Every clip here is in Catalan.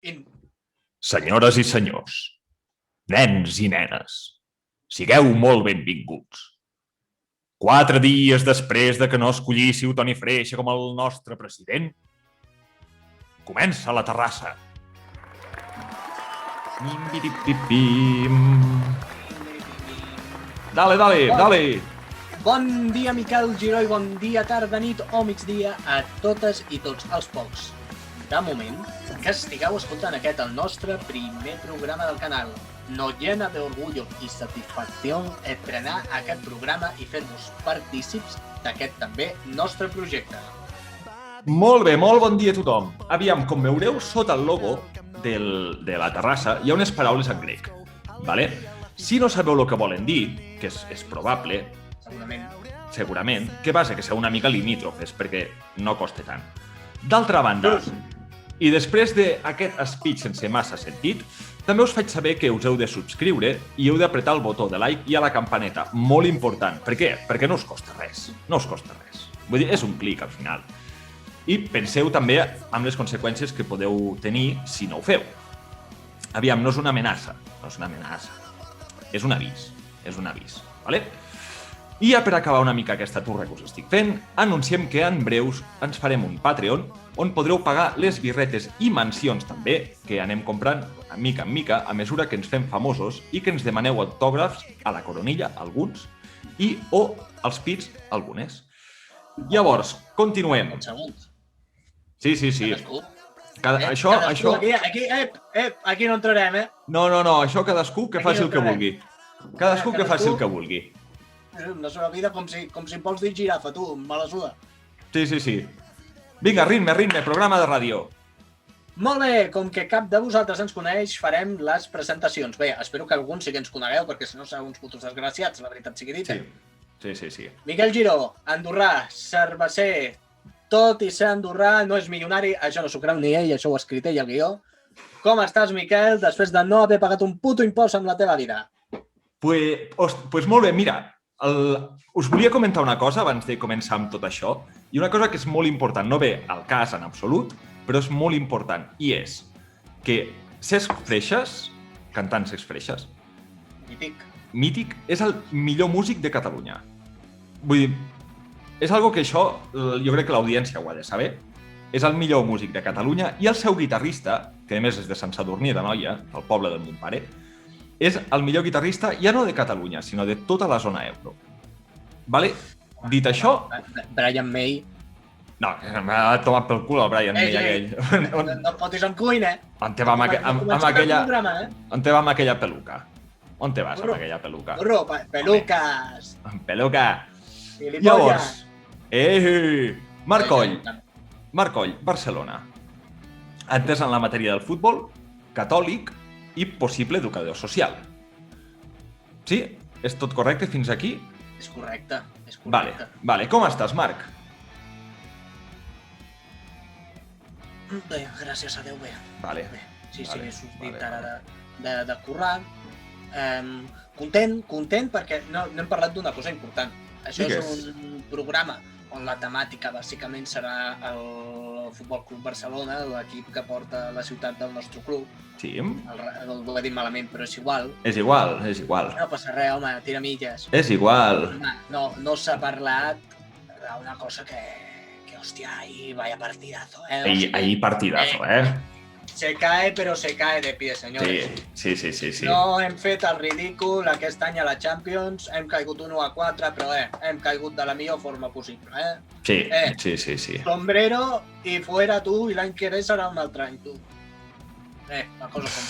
In... Senyores i senyors, nens i nenes, sigueu molt benvinguts. 4 dies després de que no escollíssiu Toni Freixa com el nostre president, comença la terrassa. Dale. Bon dia, Miquel Giró, i bon dia, tarda, nit o migdia a totes i tots els pocs. De moment, que estigueu escoltant aquest, el nostre primer programa del canal. Nos llena de orgullo y satisfacción estrenar aquest programa i fer-vos partícips d'aquest també nostre projecte. Molt bé, molt bon dia a tothom. Aviam, com veureu, sota el logo de la terrassa hi ha unes paraules en grec. Vale? Si no sabeu el que volen dir, que és probable, segurament, què passa? Que sou una mica limítrofes, perquè no costa tant. D'altra banda, i després d'aquest speech sense massa sentit, també us faig saber que us heu de subscriure i heu d'apretar el botó de like i a la campaneta. Molt important. Per què? Perquè no us costa res. No us costa res. Vull dir, és un clic al final. I penseu també amb les conseqüències que podeu tenir si no ho feu. Aviam, no és una amenaça. No és una amenaça. És un avís. És un avís. Vale? I ja per acabar una mica aquesta turra que us estic fent, anunciem que en breus ens farem un Patreon on podreu pagar les birretes i mansions també que anem comprant mica en mica a mesura que ens fem famosos i que ens demaneu autògrafs a la coronilla, alguns, i o als pits, algunes. Llavors, continuem. Sí. Això... Aquí no entrarem, No, això cadascú que faci el que vulgui. Cadascú que faci el que vulgui. No se vida com si em vols dir girafa, tu, mala suda. Sí. Vinga, ritme, programa de ràdio. Molt bé, com que cap de vosaltres ens coneix, farem les presentacions. Bé, espero que alguns sí que ens conegueu, perquè si no sereu uns putos desgraciats, la veritat sigui dita. Sí. Miquel Giró, andorrà, cerveser, tot i ser andorrà, no és milionari, això no s'ho creu ni ell, això ho ha escrit ell al guió. Com estàs, Miquel, després de no haver pagat un puto impost en la teva vida? Pues molt bé, mira, us volia comentar una cosa abans de començar amb tot això, i una cosa que és molt important, no ve al cas en absolut, però és molt important, i és que Cesc Freixas, cantant Cesc Freixas, mític, és el millor músic de Catalunya. Vull dir, és algo que això, jo crec que l'audiència ho ha de saber, és el millor músic de Catalunya, i el seu guitarrista, que a més és de Sant Sadurní de Noia, el poble del mon pare, és el millor guitarrista ja no de Catalunya, sinó de tota la zona euro. Vale? Dit això... Brian May... No, m'ha tomat pel cul el Brian May aquell. No et fotis amb cuina, On te va amb aquella peluca? On te vas amb aquella peluca? Burro, peluques! Peluca! Llavors, Marc Coll, Barcelona. Entès en la matèria del futbol, catòlic i possible educador social. Sí? És tot correcte fins aquí? És correcte. Vale. Com estàs, Marc? Bé, gràcies a Déu, bé. Vale. Sí, he sortit ara de currar. Content perquè no hem parlat d'una cosa important. Això és un programa on la temàtica bàsicament serà el Futbol Club Barcelona, l'equip que porta la ciutat del nostre club. Sí. Ho he dit malament, però és igual. És igual. No passa res, home, tira milles. És igual. No s'ha parlat d'una cosa que hòstia, ahí vaya partidazo, Ahí partidazo, Se cae, però se cae de pie, senyors. Sí. No hem fet el ridícul aquest any a la Champions, hem caigut 1-4, però hem caigut de la millor forma possible, Sí. Sombrero i fuera tu, i l'any que ve serà un altre any, tu. La cosa com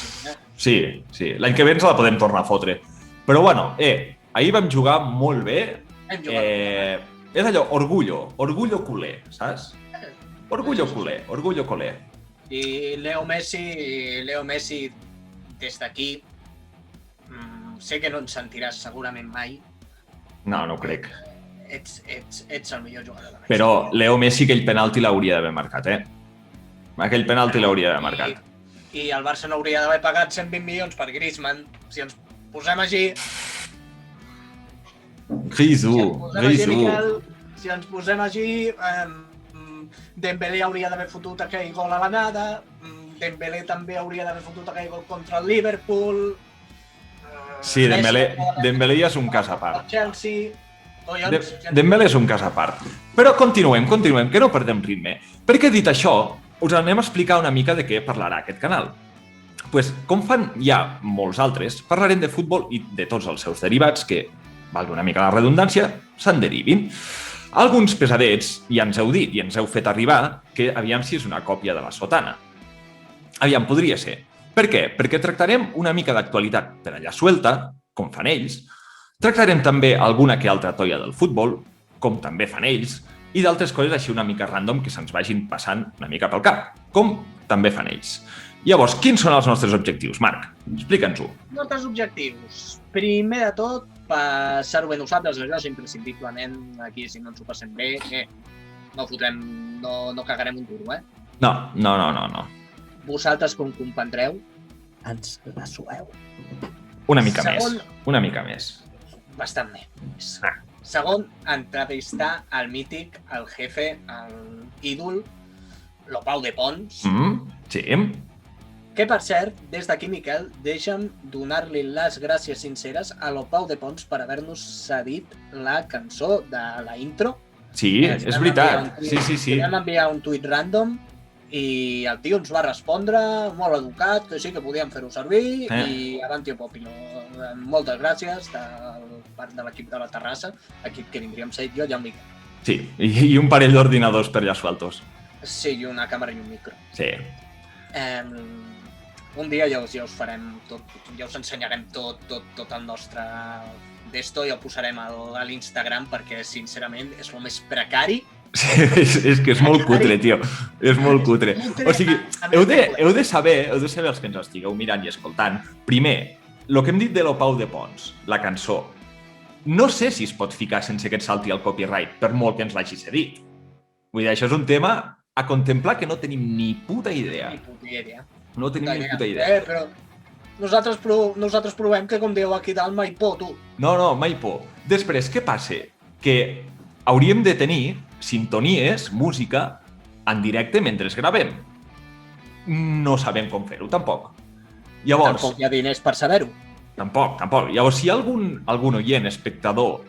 sigui, Sí. L'any que ve ens la podem tornar a fotre. Però bueno, ahir vam jugar molt bé. És allò, orgullo culer, saps? Orgullo culer. I Leo Messi, des d'aquí, sé que no ens sentiràs segurament mai. No ho crec. Ets el millor jugador de la Però Leo Messi aquell penalti l'hauria d'haver marcat, Aquell penalti l'hauria d'haver marcat. I el Barça no hauria d'haver pagat 120 milions per Griezmann. Si ens posem així... Si ens posem així, Dembélé hauria d'haver fotut aquell gol a la nada, Dembélé també hauria d'haver fotut aquell gol contra el Liverpool. Sí, Dembélé ja és un cas a part. El Chelsea... Dembélé és un cas a part. Però continuem, que no perdem ritme. Perquè dit això, us anem a explicar una mica de què parlarà aquest canal. Pues, com fan ja molts altres, parlarem de futbol i de tots els seus derivats que, valgui una mica la redundància, se'n derivin. Alguns pesadets ja ens heu dit i ens heu fet arribar que aviam si és una còpia de la sotana. Aviam, podria ser. Per què? Perquè tractarem una mica d'actualitat per allà suelta, com fan ells, tractarem també alguna que altra toia del futbol, com també fan ells, i d'altres coses així una mica random que se'ns vagin passant una mica pel cap, com també fan ells. Llavors, quins són els nostres objectius, Marc? Explica'ns-ho. Els nostres objectius. Primer de tot, passar-ho bé nosaltres, això és imprescindiblement, aquí si no ens ho passem bé, no fotrem, no cagarem un duro, eh? No. Vosaltres, com comprendreu, ens la sueu. Una mica més. Bastant més. Segon, entrevistar el mític, el jefe, l'ídol, lo Pau de Pons. Sí. Que, per cert, des d'aquí, Miquel, deixa'm donar-li les gràcies sinceres a lo Pau de Pons per haver-nos cedit la cançó de la intro. Sí, és veritat. Sí. Vam enviar un tuit random i el tio ens va respondre molt educat, que sí que podíem fer-ho servir i avanti popilo. Moltes gràcies de part de l'equip de la Terrassa, equip que vindríem ser jo i el Miquel. Sí, i un parell d'ordinadors per allà sueltos. Sí, i una càmera i un micro. Sí. Un dia ja us farem tot, ja us ensenyarem tot el nostre d'esto i ho posarem a l'Instagram perquè, sincerament, és el més precari. Sí, és que és molt cutre, tio. És molt cutre. O sigui, heu de saber els que ens estigueu mirant i escoltant, primer, el que hem dit de lo Pau de Pons, la cançó, no sé si es pot ficar sense que et salti el copyright, per molt que ens l'hagi cedit. Vull dir, això és un tema a contemplar que no tenim ni puta idea. No tenim ni puta idea. Però nosaltres provem que, com diu aquí dalt, mai por, tu. No, mai por. Després, què passa? Que hauríem de tenir sintonies, música, en directe mentre gravem. No sabem com fer-ho, tampoc. Llavors, tampoc hi ha diners per saber-ho. Tampoc. Llavors, si hi ha algun oient, espectador,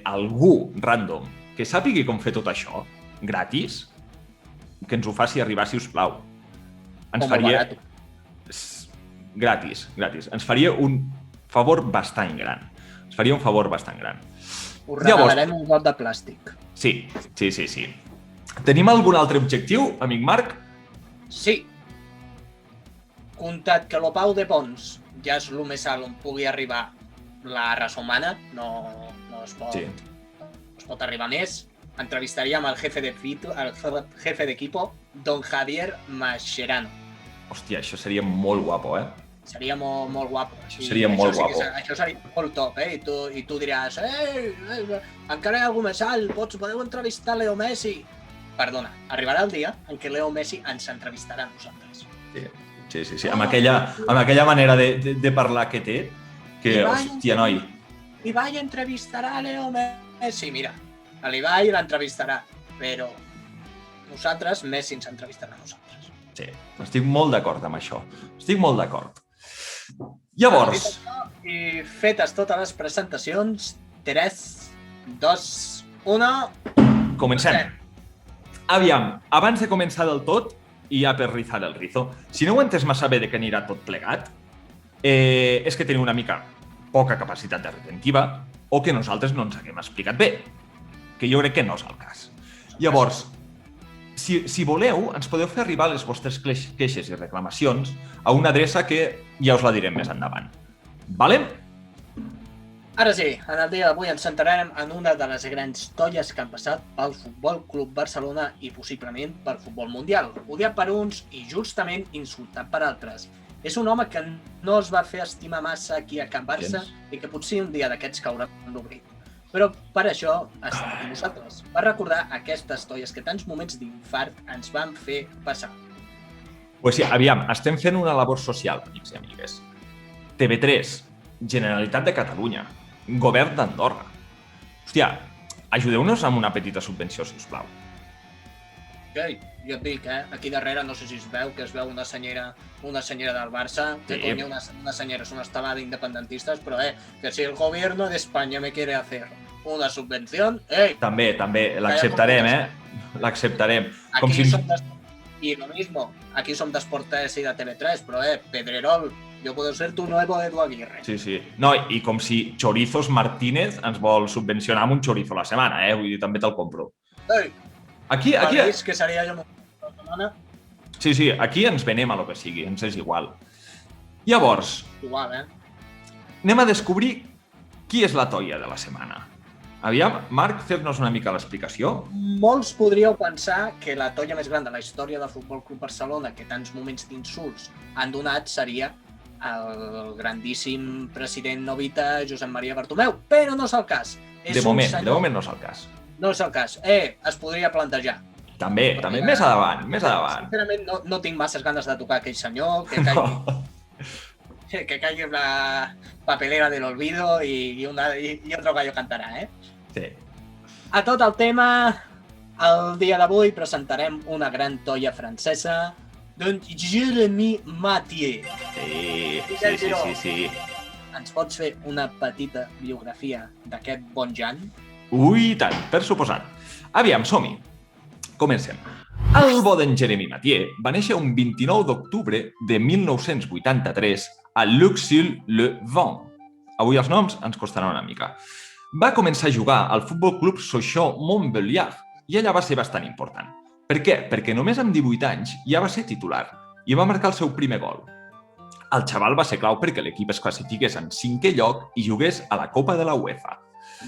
algú random, que sàpigui com fer tot això, gratis, que ens ho faci arribar, si us plau. Ens faria... Gratis. Ens faria un favor bastant gran. Us regalarem un got de plàstic. Sí. Tenim algun altre objectiu, amic Marc? Sí. Comptat que lo Pau de Pons ja és el més alt on pugui arribar la raça humana, no es pot arribar més. Entrevistaríem al jefe d'equipo, don Javier Mascherano. Hòstia, això seria molt guapo, eh? Seria molt guapo. Seria molt guapo. Això seria molt top, eh? I tu diràs, encara hi ha algú més alt, podeu entrevistar Leo Messi. Perdona, arribarà el dia en què Leo Messi ens entrevistarà a nosaltres. Sí. Amb aquella manera de parlar que té, que, hòstia, noi. Ibai entrevistarà a Leo Messi. Mira, l'Ibai l'entrevistarà, però nosaltres, Messi ens entrevistarà a nosaltres. Sí, estic molt d'acord amb això. Llavors... I fetes totes les presentacions, 3, 2, 1... Comencem. Aviam, abans de començar del tot, i ja per rizar el rizo, si no ho he entès massa bé de què anirà tot plegat, és que teniu una mica poca capacitat de retentiva o que nosaltres no ens haguem explicat bé, que jo crec que no és el cas. Llavors, si voleu, ens podeu fer arribar les vostres queixes i reclamacions a una adreça que ja us la direm més endavant. Vale? Ara sí, en el dia d'avui ens centrarem en una de les grans tolles que han passat pel Futbol Club Barcelona i possiblement pel futbol mundial. Odiat per uns i justament insultat per altres. És un home que no es va fer estimar massa aquí a Can Barça i que potser un dia d'aquests caurà en l'oblit. Però per això estem aquí nosaltres, per recordar aquestes tolles que tants moments d'infart ens van fer passar. Pues sí, aviam, estem fent una labor social, amics i amigues. TV3, Generalitat de Catalunya, Govern d'Andorra. Hòstia, ajudeu-nos amb una petita subvenció, si us plau. Sí, jo et dic, aquí darrere, no sé si es veu, que es veu una senyera del Barça, que Sí. coño, una senyera es una estelada de independentistas, però que si el gobierno de España me quiere hacer una subvención, També, l'acceptarem, L'acceptarem. Com aquí si... som y lo mismo, aquí som d'Esportes i de TV3, però Pedrerol, yo puedo ser tu nuevo Edu Aguirre. Sí. No, i com si Chorizos Martínez ens vol subvencionar amb un chorizo a la setmana, Vull dir, també te'l compro. Aquí... Feliç, que seria jo la setmana. Sí, aquí ens venem a lo que sigui, ens és igual. Llavors, Igual, anem a descobrir qui és la toia de la setmana. Aviam, Marc, fes-nos una mica l'explicació. Molts podríeu pensar que la toia més gran de la història del Futbol Club Barcelona, que tants moments d'insults han donat, seria el grandíssim president novita Josep Maria Bartomeu, però no és el cas. De moment no és el cas. No és el cas. Es podria plantejar. També, més endavant. Sincerament, no tinc masses ganes de tocar aquell senyor, que caigui, que caigui en la papelera de l'olvido i otro gallo cantarà, Sí. A tot el tema, el dia d'avui presentarem una gran toia francesa d'en Jérémy Mathieu. Sí. Ens pots fer una petita biografia d'aquest bon Jan? Ui, tant, per suposat. Aviam, som-hi. Comencem. El bo d'en Jérémy Mathieu va néixer un 29 d'octubre de 1983 a Luxeuil-le-Vent. Avui els noms ens costaran una mica. Va començar a jugar al Futbol Club Sochaux-Montbéliard i allà va ser bastant important. Per què? Perquè només amb 18 anys ja va ser titular i va marcar el seu primer gol. El xaval va ser clau perquè l'equip es classifiqués en 5è lloc i jugués a la Copa de la UEFA.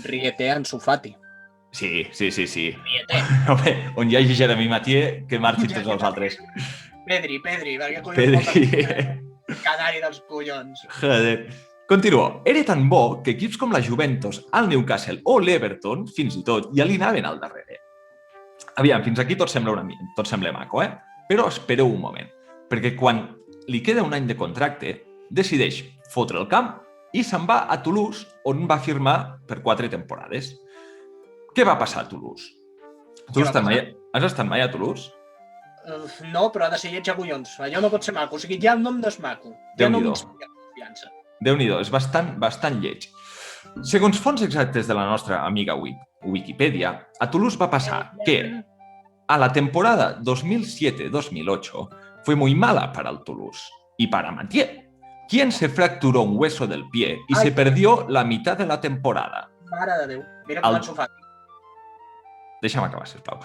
Riete Ansu Fati. Sí. Riete. Home, on hi hagi Jérémy Mathieu, que marxin tots els altres. Pedri, perquè collons canari dels collons. Joder. Continuo. Era tan bo que equips com la Juventus, el Newcastle o l'Everton, fins i tot, ja li anaven al darrere. Aviam, fins aquí tot sembla maco, Però espereu un moment, perquè quan li queda un any de contracte, decideix fotre el camp i se'n va a Toulouse, on va firmar per 4 temporades. Què va passar a Toulouse? Has estat mai a Toulouse? No, però ha de ser lleig a collons. Allò no pot ser maco. O sigui, ja el nom no és maco. Ja no m'inspira confiança. Déu-n'hi-do, és bastant lleig. Segons fonts exactes de la nostra amiga Wikipedia, a Toulouse va pasar que a la temporada 2007-2008 fue muy mala para el Toulouse y para Mathieu, quien se fracturó un hueso del pie y se perdió la mitad de la temporada. Mare de Déu, mira com Ansu Fati. Déjame acabar, sisplau.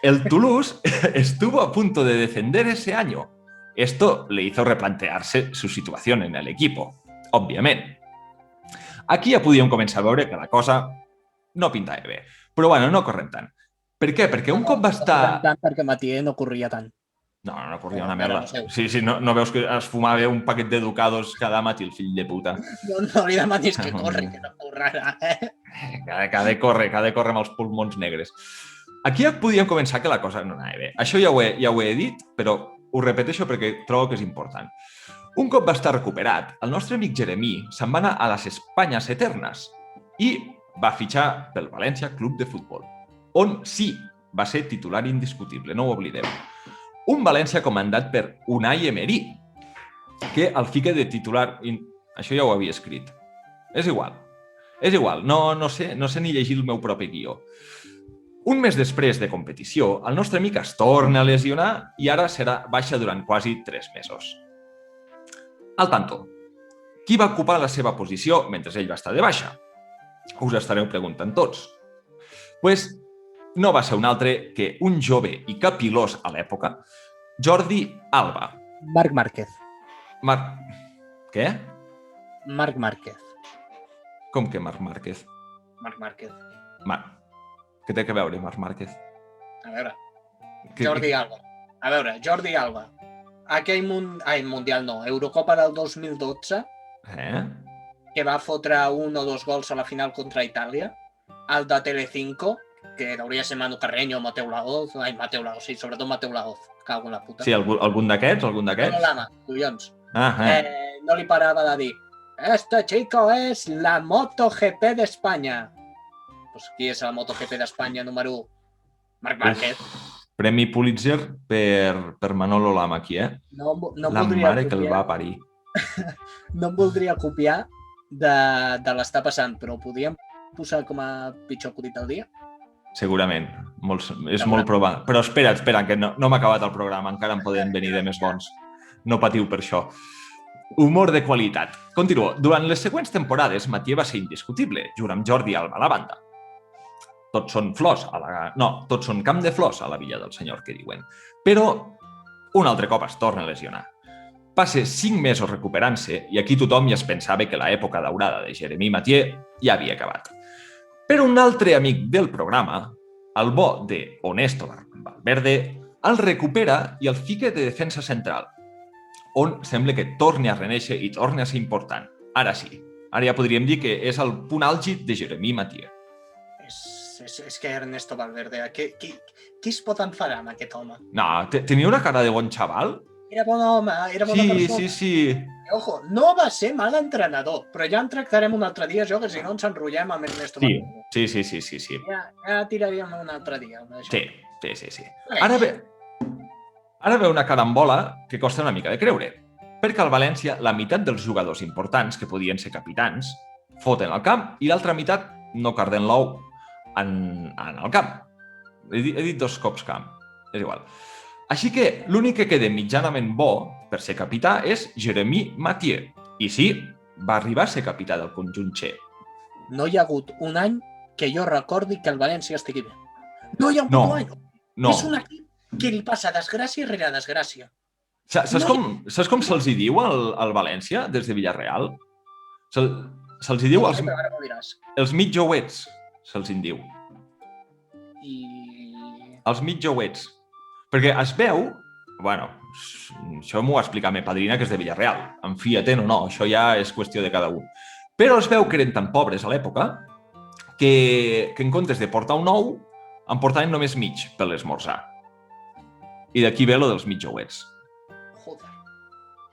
El Toulouse estuvo a punto de descender ese año. Esto le hizo replantearse su situación en el equipo, òbviament. Aquí ja podíem començar a veure que la cosa no pintava bé. Però bueno, no correm tant. Per què? Perquè un cop va estar... No correm tant perquè Mathieu no corria tant. No corria una merda. Sí, no veus que es fumava un paquet d'educados cada matí, el fill de puta. No li demanis que corri, que no correrà, Que ha de córrer amb els pulmons negres. Aquí ja podíem començar que la cosa no anava bé. Això ja ho he dit, però ho repeteixo perquè trobo que és important. Un cop va estar recuperat, el nostre amic Jeremí se'n va anar a les Espanyes Eternes i va fitxar pel València Club de Futbol, on sí va ser titular indiscutible, no ho oblidem. Un València comandat per Unai Emery, que el fica de titular... Això ja ho havia escrit. És igual, no sé ni llegir el meu propi guió. Un mes després de competició, el nostre amic es torna a lesionar i ara serà baixa durant quasi 3 mesos. Al tanto, qui va ocupar la seva posició mentre ell va estar de baixa? Us estareu preguntant tots. Pues no va ser un altre que un jove i capilós a l'època, Jordi Alba. Marc Márquez. Què? Marc Márquez. Com que Marc Márquez? Marc Márquez. Què té a veure Marc Márquez? A veure, Jordi Alba. A veure, Jordi Alba. Aquell Mundial no, Eurocopa del 2012, que va fotre 1 o 2 gols a la final contra Itàlia, el de Telecinco, que hauria ser Manu Carreño, Mateu Laoz, sí, sobretot Mateu Laoz, cago en la puta. Sí, algun d'aquests? No l'ama, collons. No li parava de dir, este chico es la MotoGP d'Espanya. Pues qui és la MotoGP d'Espanya número 1? Marc Márquez. Premi Pulitzer per Manolo Lama aquí, eh? No La mare que el va parir. No em voldria copiar de l'Està passant, però ho podíem posar com a pitjor acudit del dia? Segurament. És molt probable. Però espera, que no m'ha acabat el programa. Encara en poden venir de més bons. No patiu per això. Humor de qualitat. Continuo. Durant les següents temporades, Mathieu va ser indiscutible, junt amb Jordi Alba a la banda. Tots són flors tots són camp de flors a la Villa del Senyor, que diuen. Però un altre cop es torna a lesionar. Passa 5 mesos recuperant-se i aquí tothom ja es pensava que l'època daurada de Jeremy Mathieu ja havia acabat. Però un altre amic del programa, el bo de Honesto Valverde, el recupera i el fica de defensa central, on sembla que torni a reneixer i torni a ser important. Ara sí. Ara ja podríem dir que és el punt àlgid de Jeremy Mathieu. És que Ernesto Valverde, qui es pot enfadar amb aquest home? No, tenia una cara de bon xaval. Era bon home, era bona persona. Sí. Ojo, no va ser mal entrenador, però ja en tractarem un altre dia, que si no ens enrotllem amb Ernesto Valverde. Sí. Ja tiraríem un altre dia. Sí. Ara ve una carambola que costa una mica de creure, perquè al València la meitat dels jugadors importants, que podien ser capitans, foten al camp i l'altra meitat no carden l'ou en el camp. He dit 2 cops camp, és igual. Així que l'únic que queda mitjanament bo per ser capità és Jeremy Mathieu. I sí, va arribar a ser capità del conjunt Che. No hi ha hagut un any que jo recordi que el València estigui bé. No hi ha hagut un any. No. És un equip que li passa desgràcia rere desgràcia. Saps com se'ls hi diu al València des de Villarreal? Se'ls hi diu els mitjouets, se'ls hi diu. Els mitjouets. Perquè es veu, això m'ho va explicar la meva padrina, que és de Villarreal. En fia-te'n o no, això ja és qüestió de cada un. Però es veu que eren tan pobres a l'època que en comptes de portar un ou, en portaven només mig per l'esmorzar. I d'aquí ve lo dels mitjouets. Joder.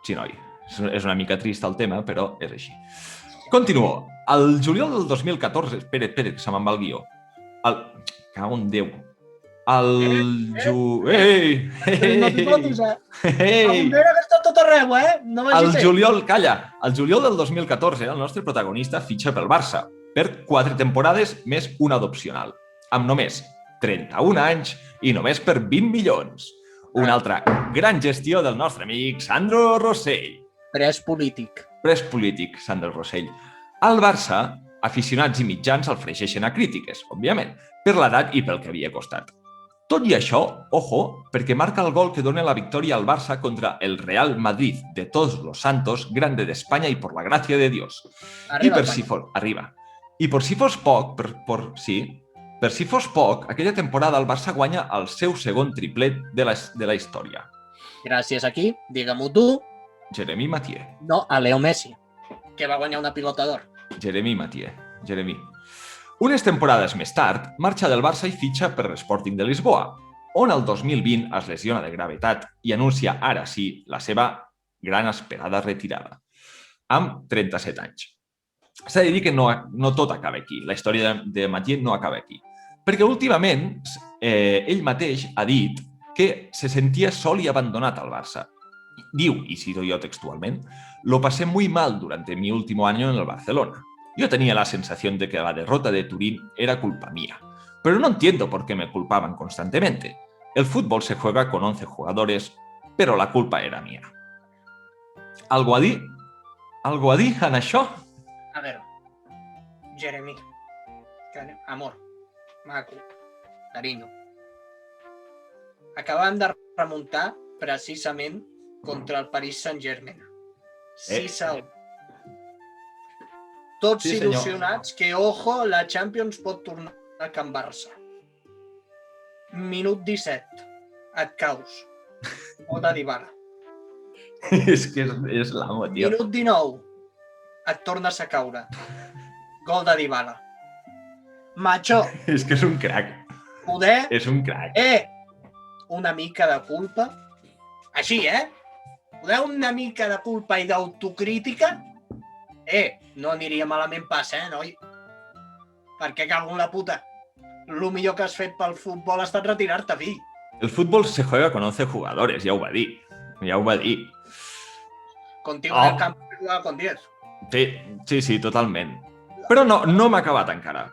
Sí, noi, és una mica trist el tema, però és així. Continuo. El juliol del 2014... Espera, que se me'n va el guió. Cago en Déu. No t'hi fotis, Bombera que està tot arreu, No vagis el juliol del 2014 el nostre protagonista fitxa pel Barça per 4 temporades més una d'opcional, amb només 31 anys i només per 20 milions. Una altra gran gestió del nostre amic Sandro Rossell. Pres polític, Sandro Rossell. Al Barça, aficionats i mitjans el fregeixen a crítiques, òbviament, per l'edat i pel que havia costat. Tot i això, ojo, perquè marca el gol que dona la victòria al Barça contra el Real Madrid de Todos los Santos, grande de España y por la gracia de Dios. Arriba. I per si fos poc, aquella temporada el Barça guanya el seu segon triplet de la història. Gràcies a qui? Digue-m'ho tu. Jeremy Mathieu. No, a Leo Messi, que va guanyar una pilota d'or. Jeremy Mathieu. Unes temporades més tard, marxa del Barça i fitxa per l'Sporting de Lisboa, on el 2020 es lesiona de gravetat i anuncia ara sí la seva gran esperada retirada, amb 37 anys. S'ha de dir que no tot acaba aquí, la història de Mathieu no acaba aquí, perquè últimament ell mateix ha dit que se sentia sol i abandonat al Barça. Diu, y cito yo textualment, «Lo pasé muy mal durante mi último año en el Barcelona. Yo tenía la sensación de que la derrota de Turín era culpa mía, pero no entiendo por qué me culpaban constantemente. El fútbol se juega con 11 jugadores, pero la culpa era mía». Algo a dir en això? A veure, Jeremy, amor, maco, carinyo. Acabem de remuntar precisament contra el Paris Saint-Germain. 6-1. Tots il·lusionats que, ojo, la Champions pot tornar a Can Barça. Minut 17. Et caus. Gol de Dybala. És que és l'amo, tio. Minut 19. Et tornes a caure. Gol de Dybala. Macho. És que és un crac. Poder... És un crac. Una mica de culpa. Així, Poder una mica de culpa i d'autocrítica. No aniria malament pas, noi? Perquè cago en la puta. El millor que has fet pel futbol ha estat retirar-te, fill. El fútbol se juega con 11 jugadores, ja ho va dir. Ja ho va dir. Contigo en el camp jugava con 10. Sí, totalment. Però no m'ha acabat encara.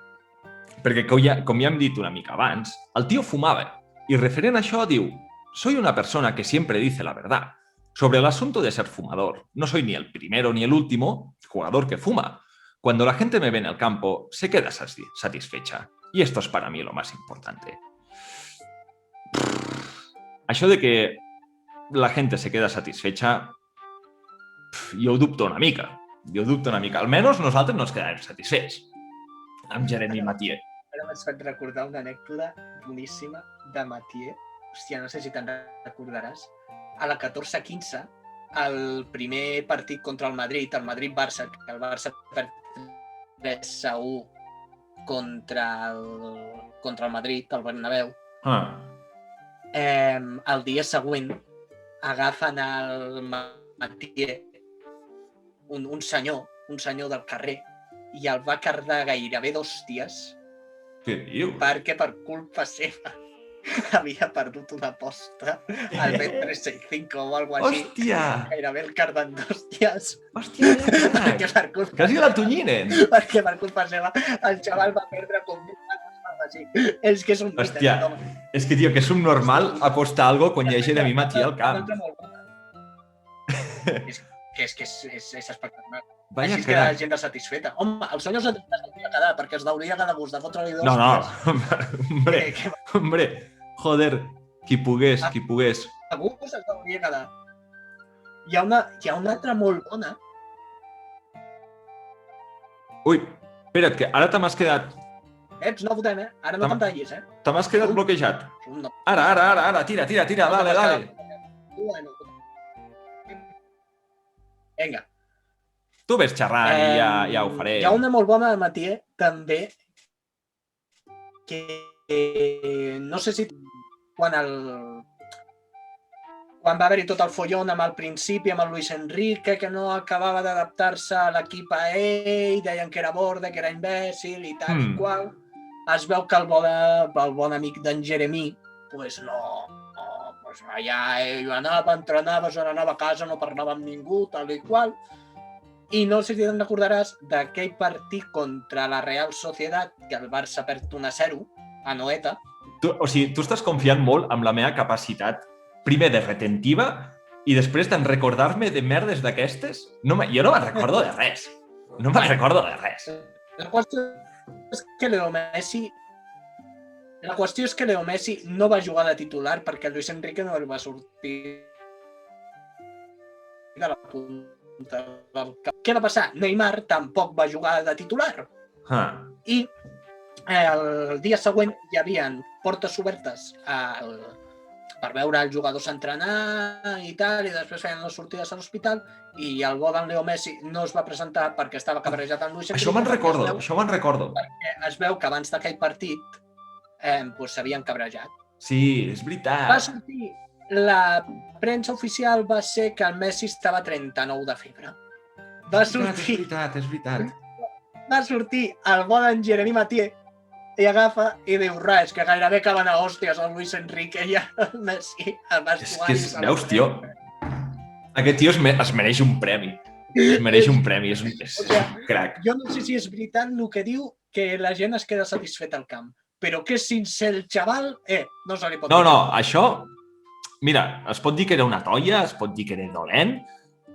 Perquè, com ja hem dit una mica abans, el tio fumava. Y referent a això diu: soy una persona que siempre dice la verdad. Sobre el asunto de ser fumador, no soy ni el primero ni el último jugador que fuma. Cuando la gente me ve en el campo, se queda satisfecha. Y esto es para mí lo más importante. Això de que la gente se queda satisfecha, jo ho dubto una mica. Almenys nosaltres no ens quedarem satisfets amb Jeremy Mathieu. Ara m'has fet recordar una anècdota boníssima de Mathieu. Hòstia, no sé si te'n recordaràs. A la 14-15, el primer partit contra el Madrid-Barça, que el Barça perd 3-1 contra el Madrid, el Bernabéu. El dia següent agafen el Mathieu, un senyor del carrer, i el va cardar gairebé 2 dies. Què dius? Perquè per culpa seva havia perdut una aposta al Bet365 o alguna cosa així. Hòstia! Gairebé el carden 2 dies. Hòstia, Perquè per culpa quasi la tonyinen. Perquè per culpa seva el xaval va perdre com 1.000 euros així. És que és un mite. Hòstia, és que, tio, que és un normal apostar algo quan hi ha Jeremy Mathieu al camp. És que és espectacular. Vaya així es queda la gent satisfeta. Home, el senyor s'hauria quedat perquè es deuria cada gust de fotre-li 2 dies. Hombre, joder, qui pogués. A gust es deuria quedar. Hi ha una altra molt bona. Ui, espera't, que ara te m'has quedat... No votem, Ara no pantallis, Te m'has quedat bloquejat. Ara, tira, dale. Vinga. Tu ves xerrant i ja ho faré. Hi ha una molt bona de Mathieu, també, que no sé si quan va haver-hi tot el follon amb el principi, amb el Luis Enrique, que no acabava d'adaptar-se a l'equip a ell, deien que era borde, que era imbècil i tal i qual, es veu que el bon amic d'en Jeremy, pues allà ell anava, entrenava, se n'anava a casa, no parlava amb ningú, tal i qual. I no sé si te'n recordaràs d'aquell partit contra la Real Sociedad, que el Barça perd 1-0 a Noeta. Tu estàs confiant molt amb la meva capacitat, primer de retentiva i després d'en recordar-me de merdes d'aquestes. Jo no me'n recordo de res. La qüestió és que Leo Messi no va jugar de titular perquè Luis Enrique no el va sortir de la punta del camp. Què va passar? Neymar tampoc va jugar de titular. I el dia següent hi havia portes obertes per veure els jugadors entrenar i tal, i després feien les sortides a l'hospital, i el bo d'en Leo Messi no es va presentar perquè estava cabrejat amb Luis Enrique. Això me'n recordo. Perquè es veu que abans d'aquell partit s'havien cabrejat. Sí, és veritat. Va sortir, la premsa oficial va ser que el Messi estava a 39 de febre. És veritat. Va sortir el bo d'en Jeremy Mathieu i agafa i diu res, que gairebé acaben a hòsties el Luis Enrique i el Messi. És que, veus, tio, aquest tio es mereix un premi. És un crac. Jo no sé si és veritat el que diu que la gent es queda satisfeta al camp, però que sense el xaval, no se li pot dir. No, això... Mira, es pot dir que era una toia, es pot dir que era dolent,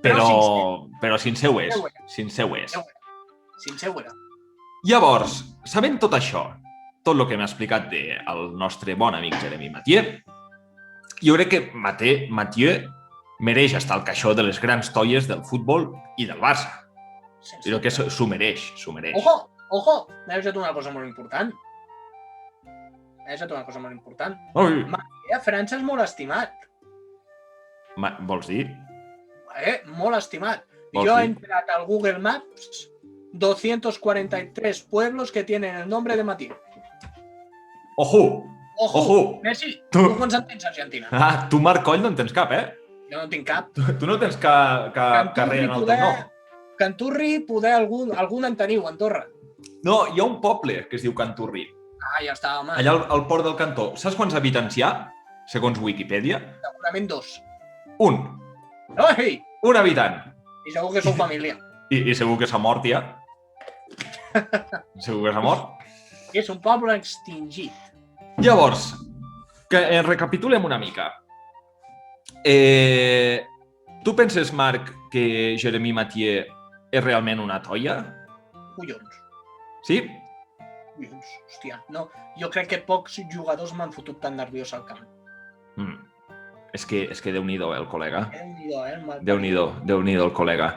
però sincer ho és. Sincer ho era. Llavors, sabent tot això, tot el que m'ha explicat del nostre bon amic Jeremy Mathieu, jo crec que Mathieu mereix estar al caixó de les grans toies del futbol i del Barça. Jo crec que s'ho mereix. Ojo! M'he deixat una cosa molt important. Mathieu a França és molt estimat. Vols dir? Molt estimat. Jo he entrat al Google Maps 243 pueblos que tienen el nombre de Mathieu. Ojo! Messi, tu quants en tens a Argentina? Tu, Marc Coll, no en tens cap, Jo no en tinc cap. Tu no tens cap carrer en el teu nom. Canturri, poder algun en teniu, a Andorra. No, hi ha un poble que es diu Canturri. Ja està, home. Allà al port del Cantó. Saps quants habitants hi ha? segons Wikipedia. Segurament 2. Un habitant. I segur que sou família. I segur que s'ha mort ja. Segur que s'ha mort. És un poble extingit. Llavors, que recapitulem una mica. Tu penses, Marc, que Jeremy Mathieu és realment una toia? Collons. Sí? Collons, hòstia. No, jo crec que pocs jugadors m'han fotut tan nerviós al camp. És que Déu-n'hi-do, el col·lega. Déu-n'hi-do, Déu-n'hi-do el col·lega.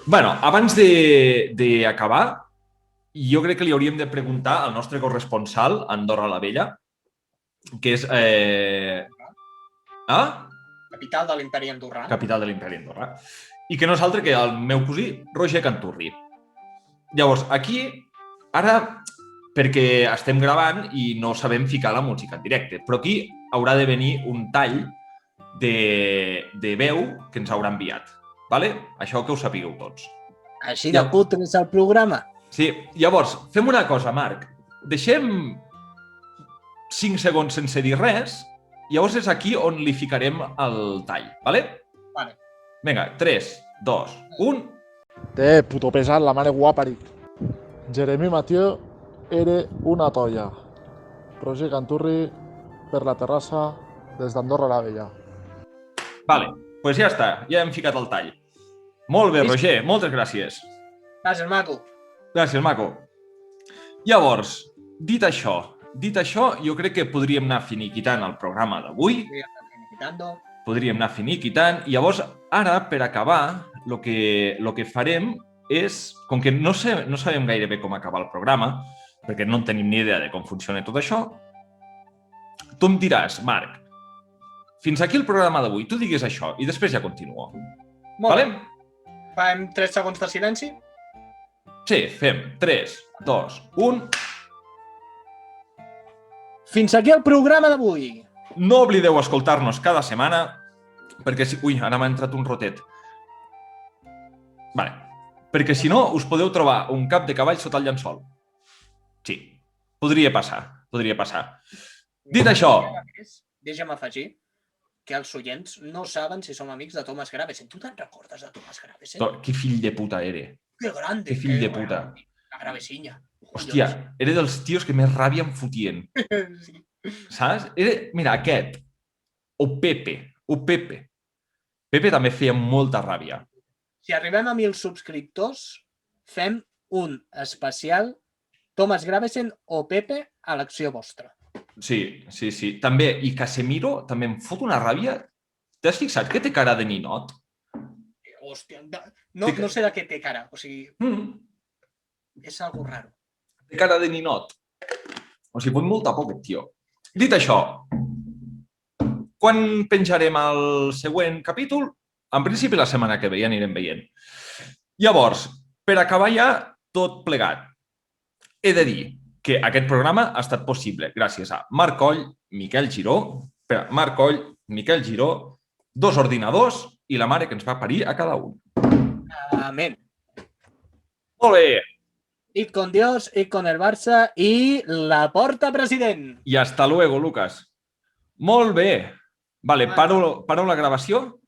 Bueno, abans d'acabar, jo crec que li hauríem de preguntar al nostre corresponsal, Andorra la Vella, que és... Capital de l'imperi andorrà. Capital de l'imperi andorrà. I que no és altre que el meu cosí, Roger Canturri. Llavors, aquí, ara, perquè estem gravant i no sabem ficar la música en directe, però aquí haurà de venir un tall de veu que ens haurà enviat. Vale? Això que ho sapigueu tots. Així de putre és el programa. Sí, llavors, fem una cosa, Marc. Deixem 5 segons sense dir res, llavors és aquí on li ficarem el tall, vale? Vale. Vinga, 3, 2, 1... Puto pesat, la mare guaparit. Jeremy Mathieu era una toia. Roger Canturri per la terrassa des d'Andorra la Vella. Vale, doncs ja està, ja hem ficat el tall. Molt bé, Roger, moltes gràcies. Gràcies, maco. Gràcies, maco. Llavors, dit això, jo crec que podríem anar finiquitant el programa d'avui. Podríem anar finiquitant. I llavors, ara, per acabar, el que farem és, com que no sabem gaire bé com acabar el programa, perquè no en tenim ni idea de com funciona tot això, tu em diràs, Marc, fins aquí el programa d'avui, tu digues això i després ja continuo. Molt bé. Fem 3 segons de silenci? Sí, fem 3, 2, 1... Fins aquí el programa d'avui. No oblideu escoltar-nos cada setmana, perquè si... Ui, ara m'ha entrat un rotet. Vale. Perquè si no, us podeu trobar un cap de cavall sota el llençol. Sí, podria passar. Dit això... Deixa'm afegir que els oients no saben si som amics de Thomas Gravesen. Tu te'n recordes de Thomas Gravesen? Que fill de puta era. Que grande. Que fill de puta. La Gravesinya. Hòstia, era dels tios que més ràbia em fotien. Sí. Saps? Mira, aquest. O Pepe. Pepe també feia molta ràbia. Si arribem a 1.000 subscriptors, fem un especial Thomas Gravesen o Pepe a l'acció vostra. Sí. També, i Casemiro també em fot una ràbia. T'has fixat que té cara de ninot? Hòstia, no sé de què té cara. O sigui, és algo raro. Té cara de ninot. O sigui, fot molta por aquest tio. Dit això, quan penjarem el següent capítol? En principi la setmana que ve, ja anirem veient. Llavors, per acabar ja tot plegat, he de dir que aquest programa ha estat possible gràcies a Marc Coll, Miquel Giró, 2 ordinadors i la mare que ens va parir a cada un. Amén. Molt bé. Id con Dios, id con el Barça i la porta president. I hasta luego, Lucas. Molt bé. Vale, paro la gravació